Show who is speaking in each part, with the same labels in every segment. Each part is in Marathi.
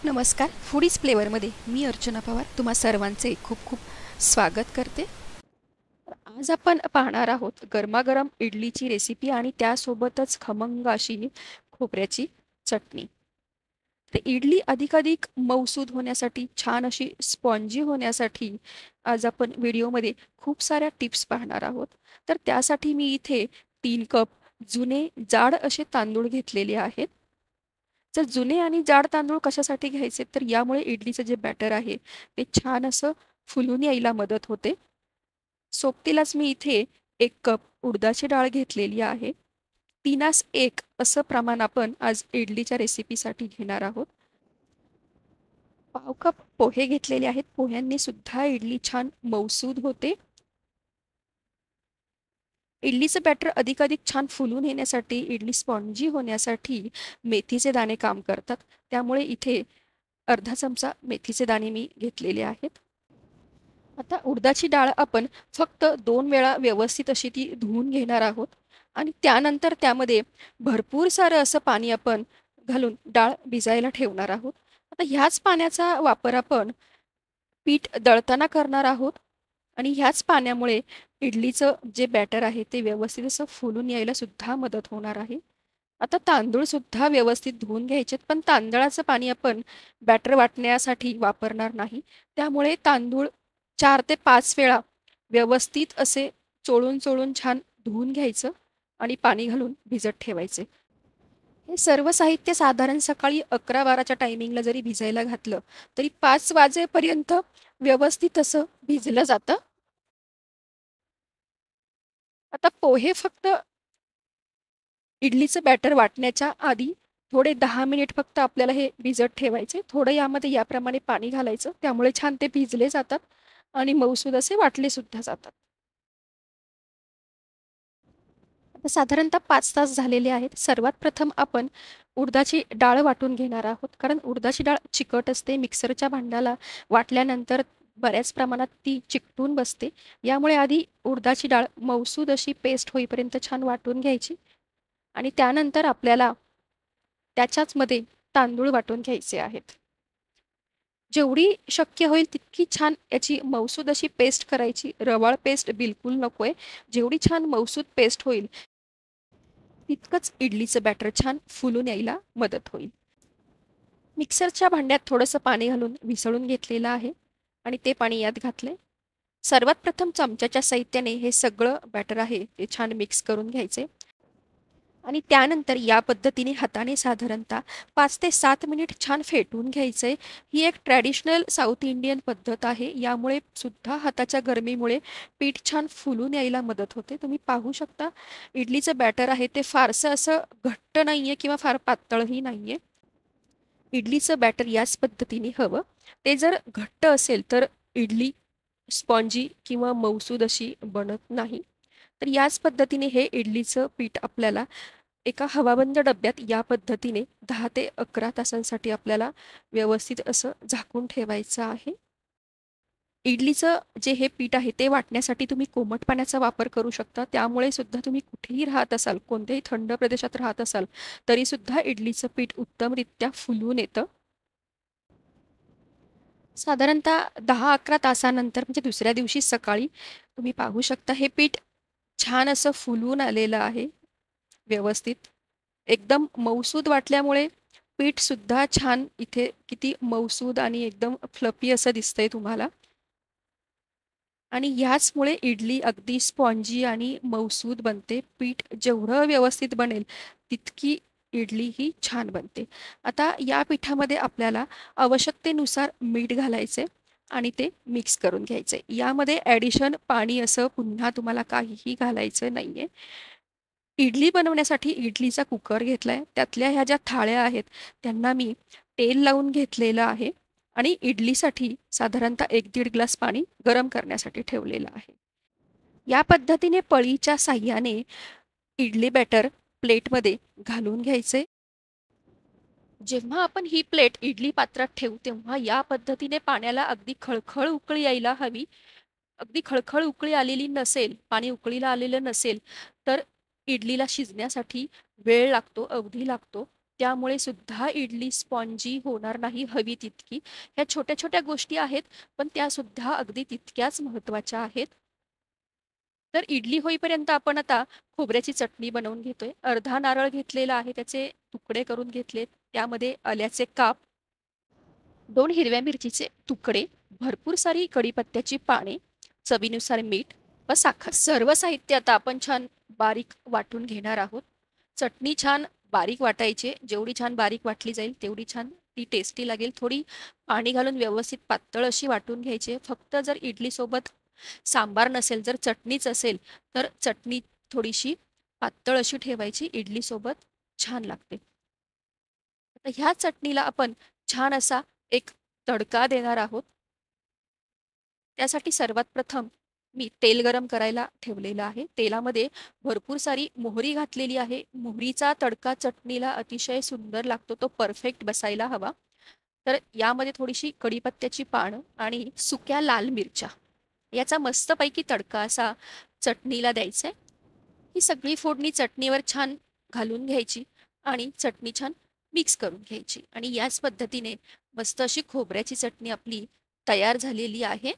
Speaker 1: नमस्कार. फूडीज फ्लेवरमध्ये मी अर्चना पवार तुम्हा सर्वांचे खूप खूप स्वागत करते. आज आपण पाहणार आहोत गरमागरम इडलीची रेसिपी आणि त्यासोबतच खमंग अशी खोबऱ्याची चटणी. तर इडली अधिकाधिक मऊसूद होण्यासाठी, छान अशी स्पॉन्जी होण्यासाठी आज आपण व्हिडिओमध्ये खूप साऱ्या टिप्स पाहणार आहोत. तर त्यासाठी मी इथे 3 कप जुने जाड असे तांदूळ घेतलेले आहेत. जर जुने आणि जाड तांदूळ कशासाठी घ्यायचे, तर यामुळे इडलीचं जे बॅटर आहे ते छान असं फुलून यायला मदत होते. सोबतीलाच मी इथे 1 कप उडदाची डाळ घेतलेली आहे. 3:1 असं प्रमाण आपण आज इडलीच्या रेसिपीसाठी घेणार आहोत. पाव कप पोहे घेतलेले आहेत. पोह्यांनी सुद्धा इडली छान मऊसूद होते. इडलीचं बॅटर अधिकाधिक छान फुलून येण्यासाठी, इडली स्पॉन्जी होण्यासाठी मेथीचे दाणे काम करतात. त्यामुळे इथे अर्धा चमचा मेथीचे दाणे मी घेतलेले आहेत. आता उडदाची डाळ आपण फक्त 2 वेळा व्यवस्थित अशी ती धुवून घेणार आहोत आणि त्यानंतर त्यामध्ये भरपूर सारं असं पाणी आपण घालून डाळ भिजायला ठेवणार आहोत. आता ह्याच पाण्याचा वापर आपण पीठ दळताना करणार आहोत आणि ह्याच पाण्यामुळे इडलीचं जे बॅटर आहे ते व्यवस्थित असं फुलून यायला सुद्धा मदत होणार आहे. आता तांदूळ सुद्धा व्यवस्थित धुवून घ्यायचेत, पण तांदळाचं पाणी आपण बॅटर वाटण्यासाठी वापरणार नाही. त्यामुळे तांदूळ 4 ते 5 वेळा व्यवस्थित असे चोळून चोळून छान धुवून घ्यायचं आणि पाणी घालून भिजत ठेवायचे. हे सर्व साहित्य साधारण सकाळी 11-12च्या टायमिंगला जरी भिजायला घातलं तरी 5 वाजेपर्यंत व्यवस्थित असं भिजलं जातं. आता पोहे फक्त इडलीचं बॅटर वाटण्याच्या आधी थोडे 10 मिनिट फक्त आपल्याला हे भिजत ठेवायचे. थोडं यामध्ये याप्रमाणे पाणी घालायचं, त्यामुळे छान ते भिजले जातात आणि मऊसूद असे वाटले सुद्धा जातात. आता साधारणतः 5 तास झालेले आहेत. सर्वात प्रथम आपण उडदाची डाळ वाटून घेणार आहोत, कारण उडदाची डाळ चिकट असते. मिक्सरच्या भांड्याला वाटल्यानंतर बऱ्याच प्रमाणात ती चिकटून बसते. यामुळे आधी उडदाची डाळ मऊसूद अशी पेस्ट होईपर्यंत छान वाटून घ्यायची आणि त्यानंतर आपल्याला त्याच्याच मध्ये तांदूळ वाटून घ्यायचे आहेत. जेवढी शक्य होईल तितकी छान याची मऊसूद अशी पेस्ट करायची. रवाळ पेस्ट बिलकुल नकोय. जेवढी छान मऊसूद पेस्ट होईल तितकंच इडलीचं बॅटर छान फुलून यायला मदत होईल. मिक्सरच्या भांड्यात थोडंसं पाणी घालून मिसळून घेतलेलं आहे आणि ते पाणी यात घातले. सर्वात प्रथम चमच्याच्या साहित्याने हे सगळं बॅटर आहे ते छान मिक्स करून घ्यायचे आणि त्यानंतर या पद्धतीने हाताने साधारणतः 5 ते 7 मिनिट छान फेटून घ्यायचंय. ही एक ट्रॅडिशनल साऊथ इंडियन पद्धत आहे. यामुळे सुद्धा हाताच्या गरमीमुळे पीठ छान फुलून यायला मदत होते. तुम्ही पाहू शकता इडलीचं बॅटर आहे ते फारसं असं घट्ट नाहीये किंवा फार पातळही नाहीये. इडलीचं बॅटर याच पद्धतीने हवं. ते जर घट्ट असेल तर इडली स्पॉन्जी किंवा मऊसूद अशी बनत नाही. तर याच पद्धतीने हे इडलीचं पीठ आपल्याला एका हवाबंद डब्यात या पद्धतीने 10 ते 11 तासांसाठी आपल्याला व्यवस्थित असं झाकून ठेवायचं आहे. इडलीचं जे हे पीठ आहे ते वाटण्यासाठी तुम्ही कोमट पाण्याचा वापर करू शकता. त्यामुळे सुद्धा तुम्ही कुठेही राहत असाल, कोणत्याही थंड प्रदेशात राहत असाल, तरी सुद्धा इडलीचं पीठ उत्तमरित्या फुलून येतं. साधारणतः 10-11 तासानंतर म्हणजे दुसऱ्या दिवशी सकाळी तुम्ही पाहू शकता हे पीठ छान असं फुलून आलेलं आहे व्यवस्थित. एकदम मऊसूद वाटल्यामुळे पीठ सुद्धा छान इथे किती मऊसूद आणि एकदम फ्लफी असं दिसतंय तुम्हाला. आणि ह्याचमुळे इडली अगदी स्पॉन्जी आणि मऊसूद बनते. पीठ जेवढं व्यवस्थित बनेल तितकी इडली ही छान बनते. आता या पिठामध्ये आपल्याला आवश्यकतेनुसार मीठ घालायचे आणि ते मिक्स करून घ्यायचे. यामध्ये ॲडिशन पाणी असं पुन्हा तुम्हाला काहीही घालायचं नाहीये. इडली बनवण्यासाठी इडलीचा कुकर घेतलाय. त्यातल्या ह्या ज्या थाळ्या आहेत त्यांना मी तेल लावून घेतलेलं आहे आणि इडलीसाठी साधारणतः 1-1.5 ग्लास पाणी गरम करण्यासाठी ठेवलेलं आहे. या पद्धतीने पळीच्या साह्याने इडली बॅटर प्लेटमध्ये घालून घ्यायचे. जेव्हा आपण ही प्लेट इडली पात्रात ठेवू तेव्हा या पद्धतीने पाण्याला अगदी खळखळ उकळी यायला हवी. अगदी खळखळ उकळी आलेली नसेल, पाणी उकळीला आलेलं नसेल, तर इडलीला शिजण्यासाठी वेळ लागतो, अवधी लागतो. त्यामुळे सुद्धा इडली स्पॉन्जी होणार नाही हवी तितकी. ह्या छोट्या-छोट्या गोष्टी आहेत, पण त्यासुद्धा अगदी तितक्याच महत्त्वाच्या आहेत. तर इडली होईपर्यंत आपण आता खोबऱ्याची चटणी बनवून घेतोय. अर्धा नारळ घेतलेला आहे, त्याचे तुकडे करून घेतलेत. त्यामध्ये आल्याचे काप, 2 हिरव्या मिरचीचे तुकडे, भरपूर सारी कढीपत्त्याची पाने, चवीनुसार मीठ व साखर. सर्व साहित्य आता आपण छान बारीक वाटून घेणार आहोत. चटणी छान बारीक वाटायची. जेवढी छान बारीक वाटली जाईल, तेवढी छान ती टेस्टी लागेल. थोडी पाणी घालून व्यवस्थित पातळ अशी वाटून घ्यायची. फक्त जर इडलीसोबत सांबार नसेल, जर चटणीच असेल, तर चटणी थोडीशी पातळ अशी ठेवायची. इडलीसोबत छान लागते. आता ह्या चटणीला आपण छान असा एक तडका देणार आहोत. त्यासाठी सर्वात प्रथम मी तेल गरम करायला ठेवलेलं आहे. तेलामध्ये भरपूर सारी मोहरी घातलेली आहे. मोहरीचा तडका चटणीला अतिशय सुंदर लागतो. तो परफेक्ट बसायला हवा. तर यामध्ये थोडीशी कढीपत्त्याची पानं आणि सुक्या लाल मिरच्या याचा मस्तपैकी तडका असा चटणीला द्यायचा आहे. ही सगळी फोडणी चटणीवर छान घालून घ्यायची आणि चटणी छान मिक्स करून घ्यायची आणि याच पद्धतीने मस्त अशी खोबऱ्याची चटणी आपली तयार झालेली आहे.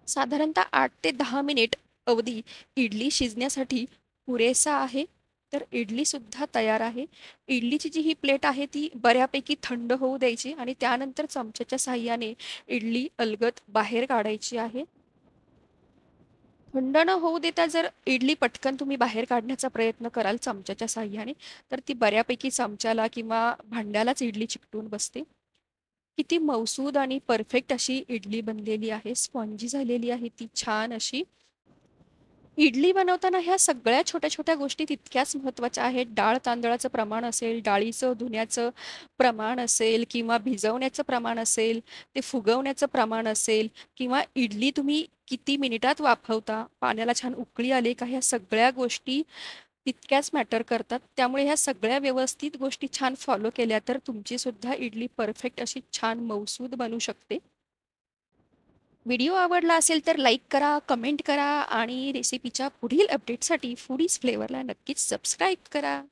Speaker 1: साधारणतः 8 ते 10 मिनिट अवधी इडली शिजण्यासाठी पुरेसा आहे. तर इडलीसुद्धा तयार आहे. इडलीची जी ही प्लेट आहे ती बऱ्यापैकी थंड होऊ द्यायची आणि त्यानंतर चमच्याच्या साहाय्याने इडली अलगद बाहेर काढायची आहे. थंड न होऊ देता जर इडली पटकन तुम्ही बाहेर काढण्याचा प्रयत्न कराल चमच्याच्या साहाय्याने, तर ती बऱ्यापैकी चमच्याला किंवा भांड्यालाच इडली चिकटून बसते. किती मऊसूद आणि परफेक्ट अशी इडली बनलेली आहे. स्पॉन्जी झालेली आहे ती छान अशी. इडली बनवताना ह्या सगळ्या छोट्या-छोट्या गोष्टी तितक्याच महत्त्वाच्या आहेत. डाळ तांदळाचं प्रमाण असेल, डाळीचं धुण्याचं प्रमाण असेल किंवा भिजवण्याचं प्रमाण असेल, ते फुगवण्याचं प्रमाण असेल किंवा इडली तुम्ही किती मिनिटात वाफवता, पाण्याला छान उकळी आली का, ह्या सगळ्या गोष्टी तितक्याच मॅटर करतात. त्यामुळे ह्या सगळ्या व्यवस्थित गोष्टी छान फॉलो केल्या तर तुमची सुद्धा इडली परफेक्ट अशी छान मऊसूद बनू शकते. व्हिडिओ आवडला असेल तर लाईक करा, कमेंट करा आणि रेसिपीच्या पुढील अपडेटसाठी फूडीज फ्लेवरला नक्कीच सबस्क्राईब करा.